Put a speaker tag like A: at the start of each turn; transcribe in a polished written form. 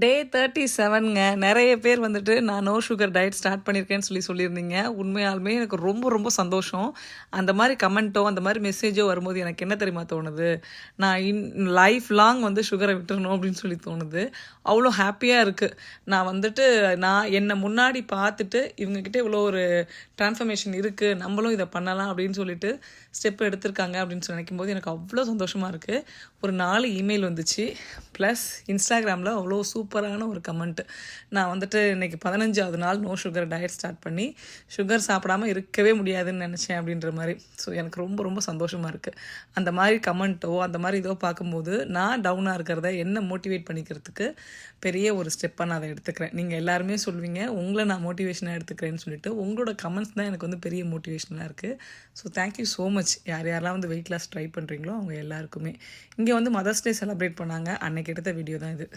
A: டே 37ங்க. நெறைய பேர் வந்துட்டு நான் நோ சுகர் டயட் ஸ்டார்ட் பண்ணியிருக்கேன்னு சொல்லியிருந்தீங்க. உண்மையாலுமே எனக்கு ரொம்ப ரொம்ப சந்தோஷம். அந்த மாரி கமெண்ட்டோ, அந்த மாரி மெசேஜோ வரும்போது எனக்கு என்ன தெரியுமா தோணுது? நான் லைஃப் லாங் வந்து சுகர விட்டுறணும் அப்படின்னு சொல்லி தோணுது. அவ்வளோ ஹாப்பியா இருக்கு. நான் வந்துட்டு என்ன முன்னாடி பார்த்துட்டு இவங்க கிட்ட இவ்வளோ ஒரு ட்ரான்ஸ்ஃபர்மேஷன் இருக்கு. நம்மளும் இத பண்ணலாம் அப்படின்னு சொல்லிட்டு ஸ்டெப் எடுத்திருக்காங்க அப்படின்னு சொல்லி நினைக்கும்போது எனக்கு அவ்வளோ சந்தோஷமா இருக்கு. ஒரு 4 இமெயில் வந்துச்சு. ப்ளஸ் இன்ஸ்டாகிராமில் அவ்வளோ சூப்பரான ஒரு கமெண்ட். நான் வந்துட்டு இன்றைக்கி 15வது நாள் நோ சுகர் டயட் ஸ்டார்ட் பண்ணி சுகர் சாப்பிடாமல் இருக்கவே முடியாதுன்னு நினச்சேன் அப்படின்ற மாதிரி. ஸோ எனக்கு ரொம்ப ரொம்ப சந்தோஷமாக இருக்குது. அந்த மாதிரி கமெண்ட்டோ அந்த மாதிரி இதோ பார்க்கும்போது நான் டவுனாக இருக்கிறத என்ன மோட்டிவேட் பண்ணிக்கிறதுக்கு பெரிய ஒரு ஸ்டெப்பாக நான் அதை எடுத்துக்கிறேன். நீங்கள் எல்லாருமே சொல்வீங்க உங்களை நான் மோட்டிவேஷனாக எடுத்துக்கிறேன்னு சொல்லிட்டு. உங்களோட கமெண்ட்ஸ் தான் எனக்கு வந்து பெரிய மோட்டிவேஷனாக இருக்குது. So thank you so much. யாரெல்லாம் வந்து வெயிட் லாஸ் ட்ரை பண்ணுறீங்களோ அவங்க எல்லாருக்குமே. இங்கே வந்து மதர்ஸ் டே செலிப்ரேட் பண்ணாங்க. அன்னைக்கு எடுத்த வீடியோ தான் இது.